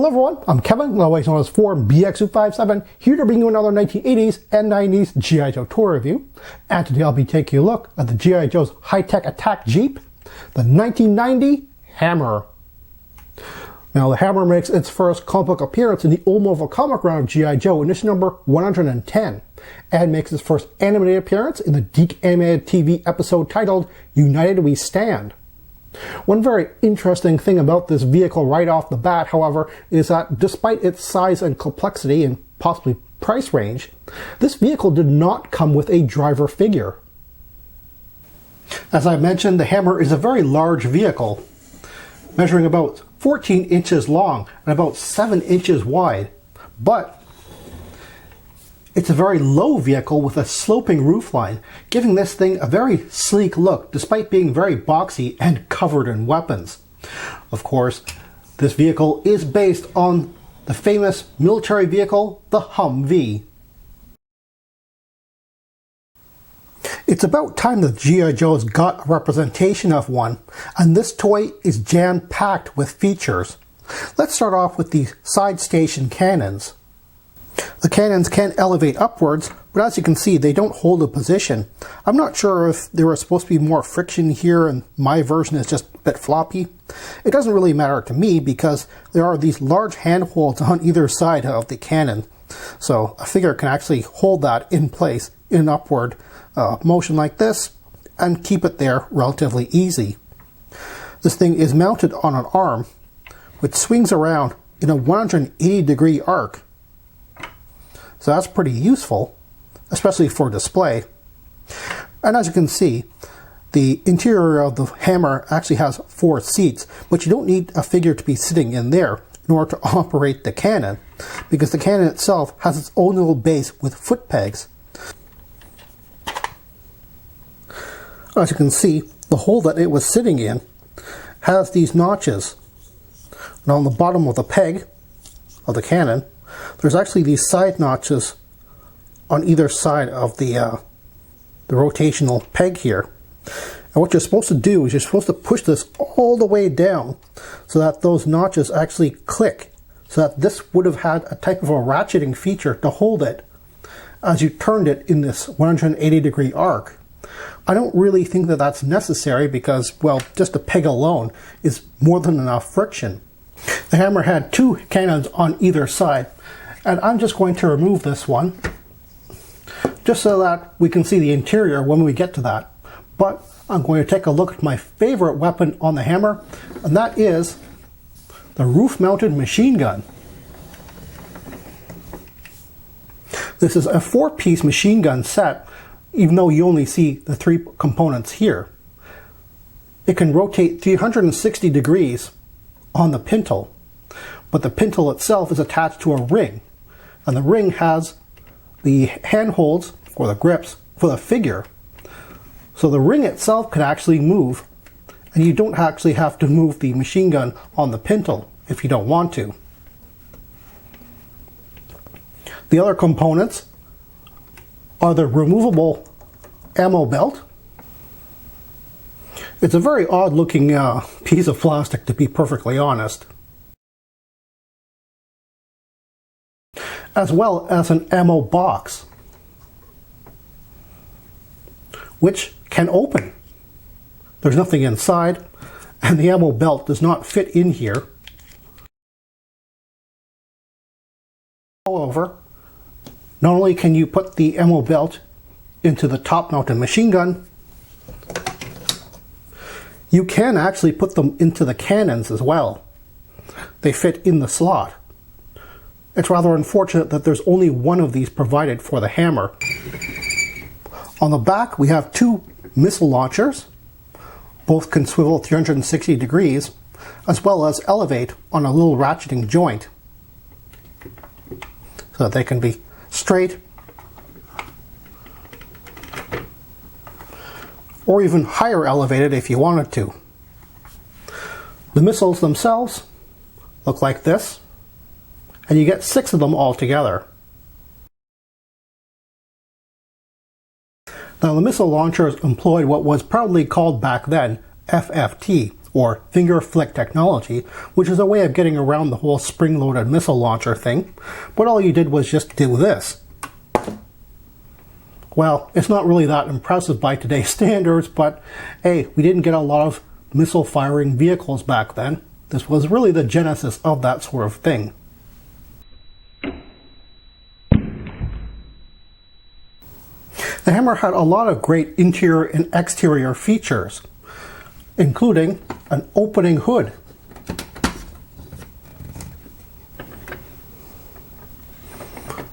Hello everyone, I'm Kevin, otherwise known as BX257, here to bring you another 1980s and 90s G.I. Joe tour review. And today I'll be taking a look at the G.I. Joe's high-tech attack Jeep, the 1990 Hammer. Now the Hammer makes its first comic book appearance in the Old Marvel comic run of G.I. Joe in issue number 110, and makes its first animated appearance in the DiC animated TV episode titled United We Stand. One very interesting thing about this vehicle right off the bat, however, is that despite its size and complexity and possibly price range, this vehicle did not come with a driver figure. As I mentioned, the Hammer is a very large vehicle, measuring about 14 inches long and about 7 inches wide, but it's a very low vehicle with a sloping roofline, giving this thing a very sleek look despite being very boxy and covered in weapons. Of course, this vehicle is based on the famous military vehicle, the Humvee. It's about time that G.I. Joe's got a representation of one, and this toy is jam-packed with features. Let's start off with the side station cannons. The cannons can elevate upwards, but as you can see, they don't hold a position. I'm not sure if there was supposed to be more friction here and my version is just a bit floppy. It doesn't really matter to me because there are these large handholds on either side of the cannon. So a figure can actually hold that in place in an upward motion like this and keep it there relatively easy. This thing is mounted on an arm which swings around in a 180-degree arc. So that's pretty useful, especially for display. And as you can see, the interior of the Hammer actually has 4 seats, but you don't need a figure to be sitting in there in order to operate the cannon, because the cannon itself has its own little base with foot pegs. As you can see, the hole that it was sitting in has these notches. And on the bottom of the peg of the cannon, there's actually these side notches on either side of the rotational peg here. And what you're supposed to do is you're supposed to push this all the way down so that those notches actually click, so that this would have had a type of a ratcheting feature to hold it as you turned it in this 180-degree arc. I don't really think that that's necessary because, well, just the peg alone is more than enough friction. The Hammer had 2 cannons on either side, and I'm just going to remove this one just so that we can see the interior when we get to that. But I'm going to take a look at my favorite weapon on the Hammer, and that is the roof-mounted machine gun. This is a 4-piece machine gun set, even though you only see the 3 components here. It can rotate 360 degrees on the pintle, but the pintle itself is attached to a ring, and the ring has the handholds or the grips for the figure. So the ring itself can actually move, and you don't actually have to move the machine gun on the pintle if you don't want to. The other components are the removable ammo belt. It's a very odd looking piece of plastic, to be perfectly honest. As well as an ammo box, which can open. There's nothing inside, and the ammo belt does not fit in here. However, not only can you put the ammo belt into the top-mounted machine gun, you can actually put them into the cannons as well. They fit in the slot. It's rather unfortunate that there's only one of these provided for the Hammer. On the back we have 2 missile launchers. Both can swivel 360 degrees, as well as elevate on a little ratcheting joint, so that they can be straight or even higher elevated if you wanted to. The missiles themselves look like this, and you get 6 of them all together. Now the missile launchers employed what was probably called back then FFT, or finger flick technology, which is a way of getting around the whole spring-loaded missile launcher thing, but all you did was just do this. Well, it's not really that impressive by today's standards, but hey, we didn't get a lot of missile-firing vehicles back then. This was really the genesis of that sort of thing. The Hammer had a lot of great interior and exterior features, including an opening hood.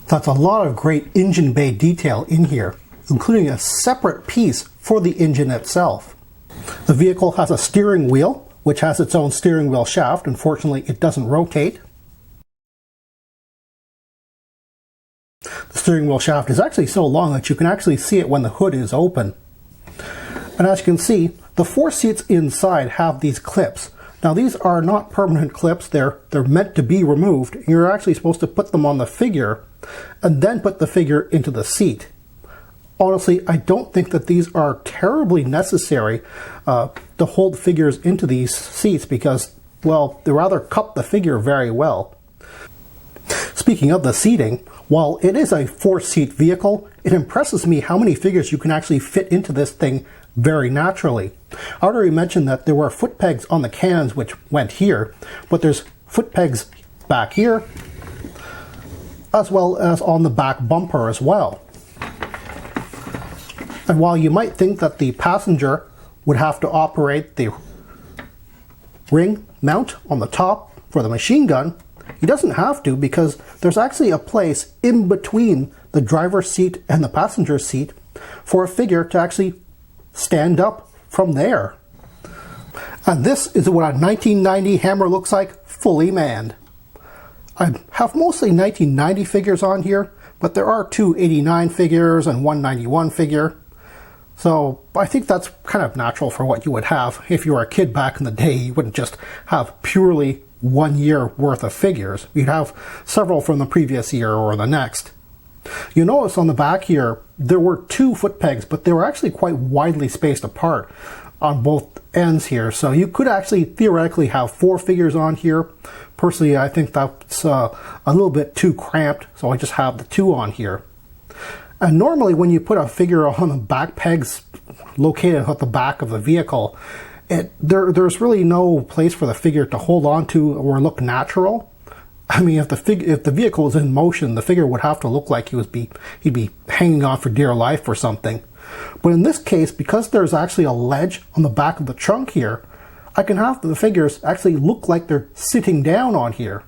That's a lot of great engine bay detail in here, including a separate piece for the engine itself. The vehicle has a steering wheel, which has its own steering wheel shaft. Unfortunately, it doesn't rotate. The steering wheel shaft is actually so long that you can actually see it when the hood is open. And as you can see, the 4 seats inside have these clips. Now these are not permanent clips, they're meant to be removed. You're actually supposed to put them on the figure and then put the figure into the seat. Honestly, I don't think that these are terribly necessary to hold figures into these seats because, well, they rather cup the figure very well. Speaking of the seating, while it is a 4-seat vehicle, it impresses me how many figures you can actually fit into this thing very naturally. I already mentioned that there were foot pegs on the cans which went here, but there's foot pegs back here, as well as on the back bumper as well. And while you might think that the passenger would have to operate the ring mount on the top for the machine gun, he doesn't have to, because there's actually a place in between the driver's seat and the passenger seat for a figure to actually stand up from there. And this is what a 1990 Hammer looks like fully manned. I have mostly 1990 figures on here, but there are 2 89 figures and 1 91 figure. So I think that's kind of natural for what you would have. If you were a kid back in the day, you wouldn't just have purely 1 year worth of figures. You'd have several from the previous year or the next. You notice on the back here, there were 2 foot pegs, but they were actually quite widely spaced apart on both ends here. So you could actually theoretically have 4 figures on here. Personally, I think that's a little bit too cramped, so I just have the 2 on here. And normally when you put a figure on the back pegs located at the back of the vehicle, there's really no place for the figure to hold on to or look natural. I mean, if the vehicle is in motion, the figure would have to look like he'd be hanging on for dear life or something. But in this case, because there's actually a ledge on the back of the trunk here, I can have the figures actually look like they're sitting down on here.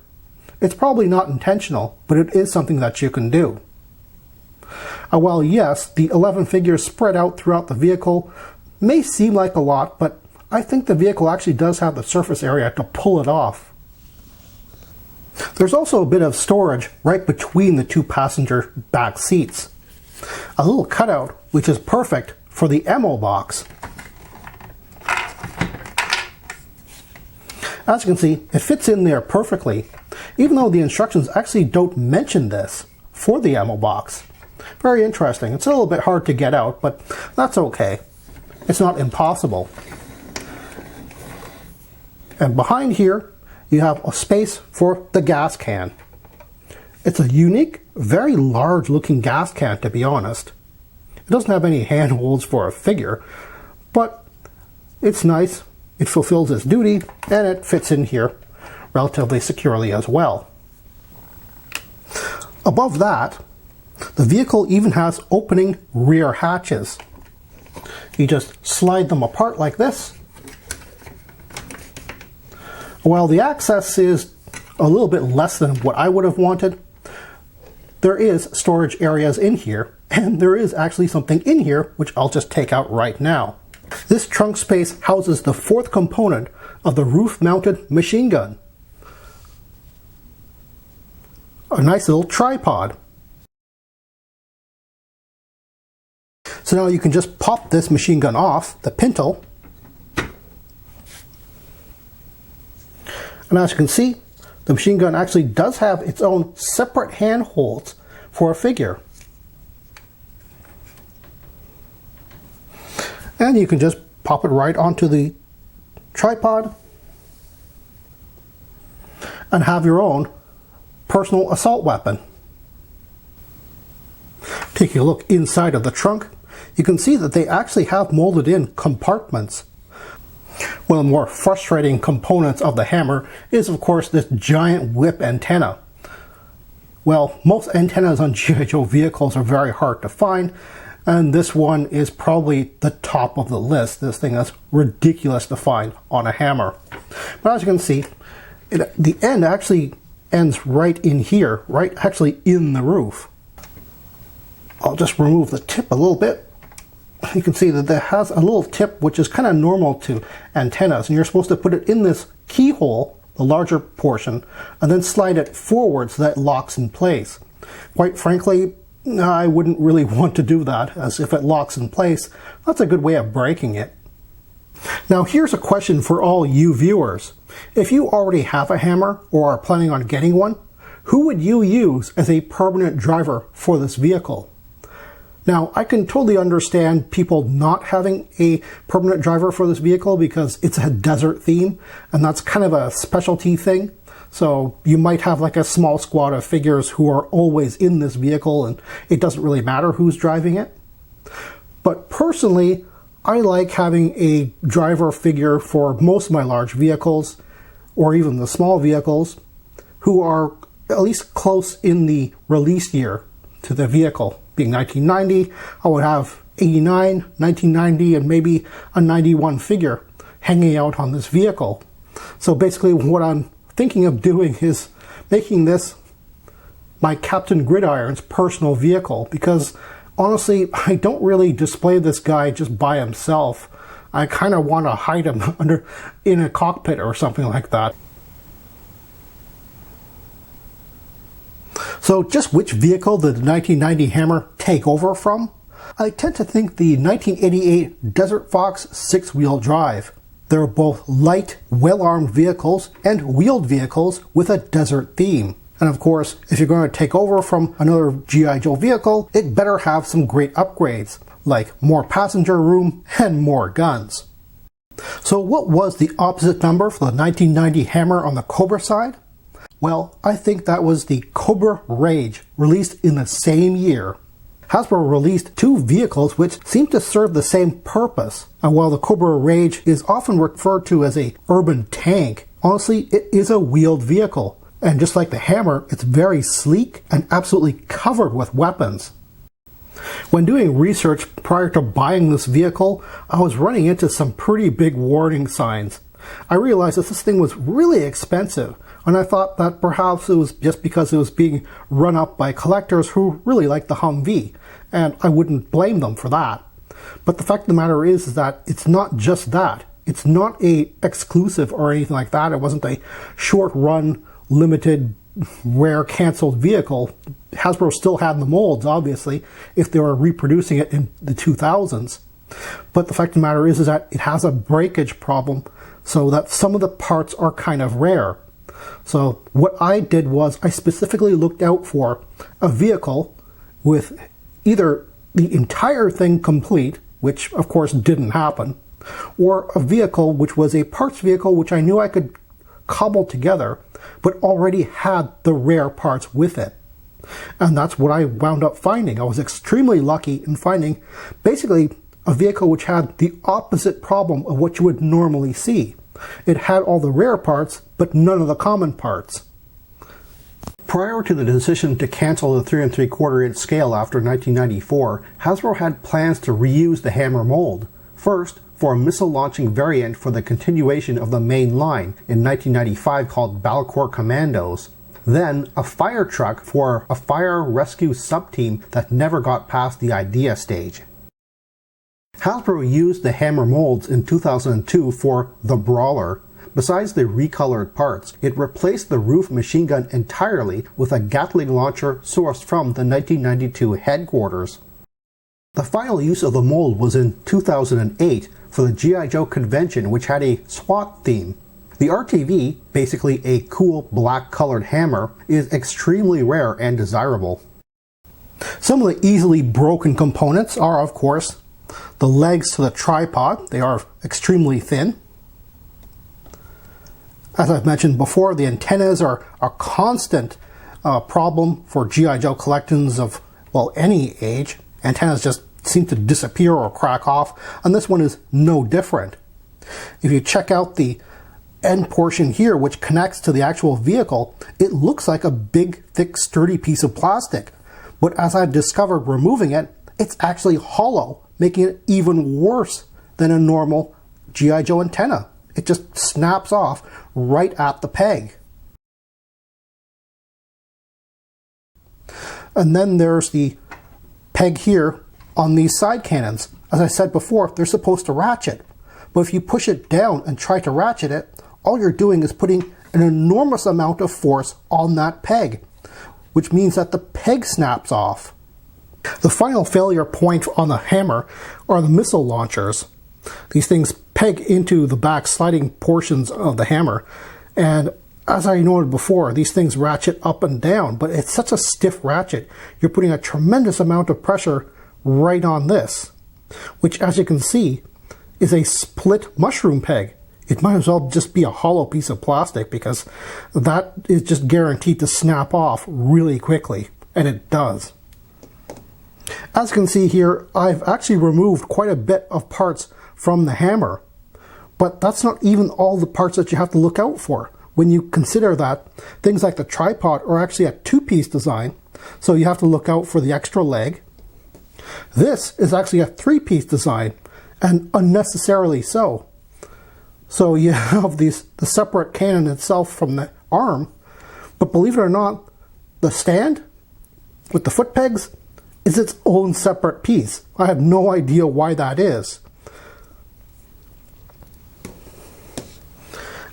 It's probably not intentional, but it is something that you can do. While yes, the 11 figures spread out throughout the vehicle may seem like a lot, but I think the vehicle actually does have the surface area to pull it off. There's also a bit of storage right between the 2 passenger back seats. A little cutout, which is perfect for the ammo box. As you can see, it fits in there perfectly, even though the instructions actually don't mention this for the ammo box. Very interesting. It's a little bit hard to get out, but that's okay. It's not impossible. And behind here, you have a space for the gas can. It's a unique, very large looking gas can, to be honest. It doesn't have any handholds for a figure, but it's nice, it fulfills its duty, and it fits in here relatively securely as well. Above that, the vehicle even has opening rear hatches. You just slide them apart like this. While the access is a little bit less than what I would have wanted, there is storage areas in here, and there is actually something in here which I'll just take out right now. This trunk space houses the 4th component of the roof-mounted machine gun. A nice little tripod. So now you can just pop this machine gun off the pintle. And as you can see, the machine gun actually does have its own separate handholds for a figure. And you can just pop it right onto the tripod, and have your own personal assault weapon. Taking a look inside of the trunk, you can see that they actually have molded in compartments. One of the more frustrating components of the Hammer is, of course, this giant whip antenna. Well, most antennas on G.I. Joe vehicles are very hard to find, and this one is probably the top of the list. This thing is ridiculous to find on a Hammer. But as you can see, the end actually ends right in here, right actually in the roof. I'll just remove the tip a little bit. You can see that it has a little tip which is kind of normal to antennas, and you're supposed to put it in this keyhole, the larger portion, and then slide it forward so that it locks in place. Quite frankly, I wouldn't really want to do that, as if it locks in place, that's a good way of breaking it. Now here's a question for all you viewers. If you already have a Hammer or are planning on getting one, who would you use as a permanent driver for this vehicle? Now, I can totally understand people not having a permanent driver for this vehicle because it's a desert theme, and that's kind of a specialty thing. So you might have like a small squad of figures who are always in this vehicle, and it doesn't really matter who's driving it. But personally, I like having a driver figure for most of my large vehicles, or even the small vehicles, who are at least close in the release year to the vehicle. Being 1990, I would have 89, 1990, and maybe a 91 figure hanging out on this vehicle. So basically what I'm thinking of doing is making this my Captain Gridiron's personal vehicle, because honestly, I don't really display this guy just by himself. I kind of want to hide him in a cockpit or something like that. So just which vehicle did the 1990 Hammer take over from? I tend to think the 1988 Desert Fox 6-wheel drive. They're both light, well-armed vehicles and wheeled vehicles with a desert theme. And of course, if you're going to take over from another G.I. Joe vehicle, it better have some great upgrades, like more passenger room and more guns. So what was the opposite number for the 1990 Hammer on the Cobra side? Well, I think that was the Cobra Rage, released in the same year. Hasbro released two vehicles which seem to serve the same purpose, and while the Cobra Rage is often referred to as a urban tank, honestly it is a wheeled vehicle, and just like the Hammer, it's very sleek and absolutely covered with weapons. When doing research prior to buying this vehicle, I was running into some pretty big warning signs. I realized that this thing was really expensive, and I thought that perhaps it was just because it was being run up by collectors who really like the Humvee, and I wouldn't blame them for that. But the fact of the matter is that it's not just that. It's not a exclusive or anything like that. It wasn't a short-run, limited, rare, cancelled vehicle. Hasbro still had the molds, obviously, if they were reproducing it in the 2000s. But the fact of the matter is that it has a breakage problem, so that some of the parts are kind of rare. So what I did was I specifically looked out for a vehicle with either the entire thing complete, which of course didn't happen, or a vehicle which was a parts vehicle which I knew I could cobble together, but already had the rare parts with it. And that's what I wound up finding. I was extremely lucky in finding basically a vehicle which had the opposite problem of what you would normally see. It had all the rare parts, but none of the common parts. Prior to the decision to cancel the 3 3/4 inch scale after 1994, Hasbro had plans to reuse the Hammer mold. First, for a missile launching variant for the continuation of the main line in 1995 called Battlecorps Commandos. Then, a fire truck for a fire rescue sub-team that never got past the idea stage. Hasbro used the Hammer molds in 2002 for the Brawler. Besides the recolored parts, it replaced the roof machine gun entirely with a Gatling launcher sourced from the 1992 headquarters. The final use of the mold was in 2008 for the G.I. Joe convention, which had a SWAT theme. The RTV, basically a cool black colored hammer, is extremely rare and desirable. Some of the easily broken components are, of course, the legs to the tripod. They are extremely thin. As I've mentioned before, the antennas are a constant problem for G.I. Joe collections of, well, any age. Antennas just seem to disappear or crack off, and this one is no different. If you check out the end portion here, which connects to the actual vehicle, it looks like a big, thick, sturdy piece of plastic. But as I discovered removing it, it's actually hollow, making it even worse than a normal G.I. Joe antenna. It just snaps off right at the peg. And then there's the peg here on these side cannons. As I said before, they're supposed to ratchet. But if you push it down and try to ratchet it, all you're doing is putting an enormous amount of force on that peg, which means that the peg snaps off. The final failure point on the Hammer are the missile launchers. These things peg into the back sliding portions of the Hammer, and as I noted before, these things ratchet up and down, but it's such a stiff ratchet, you're putting a tremendous amount of pressure right on this, which, as you can see, is a split mushroom peg. It might as well just be a hollow piece of plastic, because that is just guaranteed to snap off really quickly, and it does. As you can see here, I've actually removed quite a bit of parts from the Hammer, but that's not even all the parts that you have to look out for. When you consider that things like the tripod are actually a two-piece design, so you have to look out for the extra leg. This is actually a three-piece design, and unnecessarily so. So you have the separate cannon itself from the arm, but believe it or not, the stand with the foot pegs is its own separate piece. I have no idea why that is.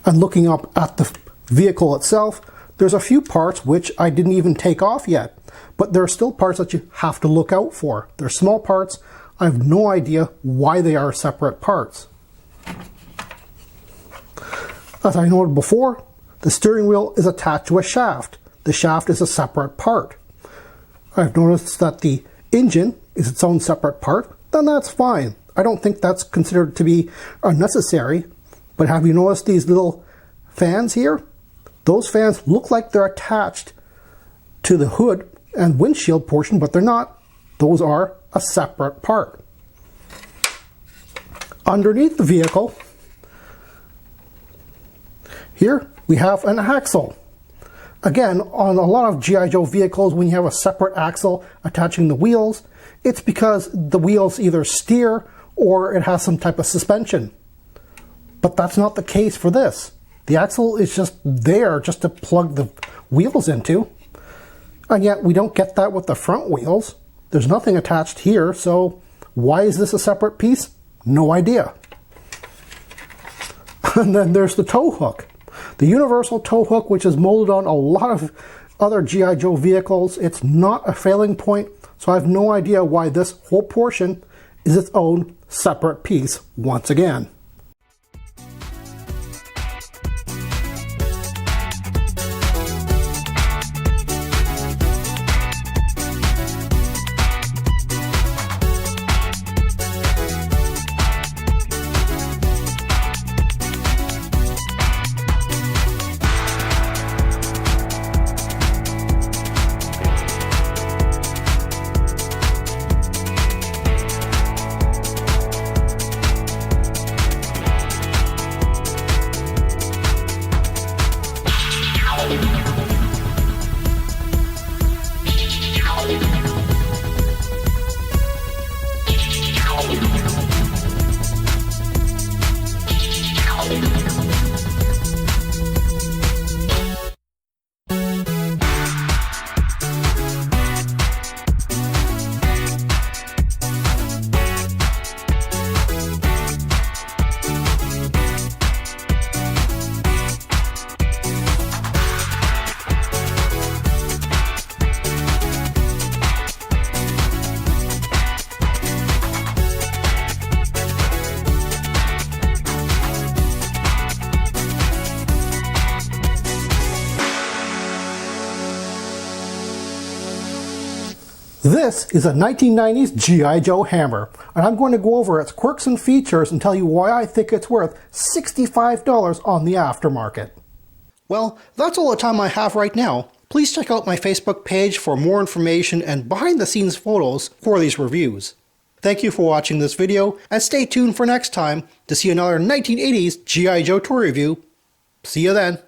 And looking up at the vehicle itself, there's a few parts which I didn't even take off yet, but there are still parts that you have to look out for. They're small parts. I have no idea why they are separate parts. As I noted before, the steering wheel is attached to a shaft. The shaft is a separate part. I've noticed that the engine is its own separate part. Then that's fine. I don't think that's considered to be unnecessary. But have you noticed these little fans here? Those fans look like they're attached to the hood and windshield portion, but they're not. Those are a separate part. Underneath the vehicle, here we have an axle. Again, on a lot of G.I. Joe vehicles, when you have a separate axle attaching the wheels, it's because the wheels either steer or it has some type of suspension. But that's not the case for this. The axle is just there just to plug the wheels into. And yet we don't get that with the front wheels. There's nothing attached here, so why is this a separate piece? No idea. And then there's the tow hook. The universal tow hook, which is molded on a lot of other G.I. Joe vehicles. It's not a failing point, so I have no idea why this whole portion is its own separate piece once again. This is a 1990s G.I. Joe Hammer, and I'm going to go over its quirks and features and tell you why I think it's worth $65 on the aftermarket. Well, that's all the time I have right now. Please check out my Facebook page for more information and behind-the-scenes photos for these reviews. Thank you for watching this video, and stay tuned for next time to see another 1980s G.I. Joe toy review. See you then.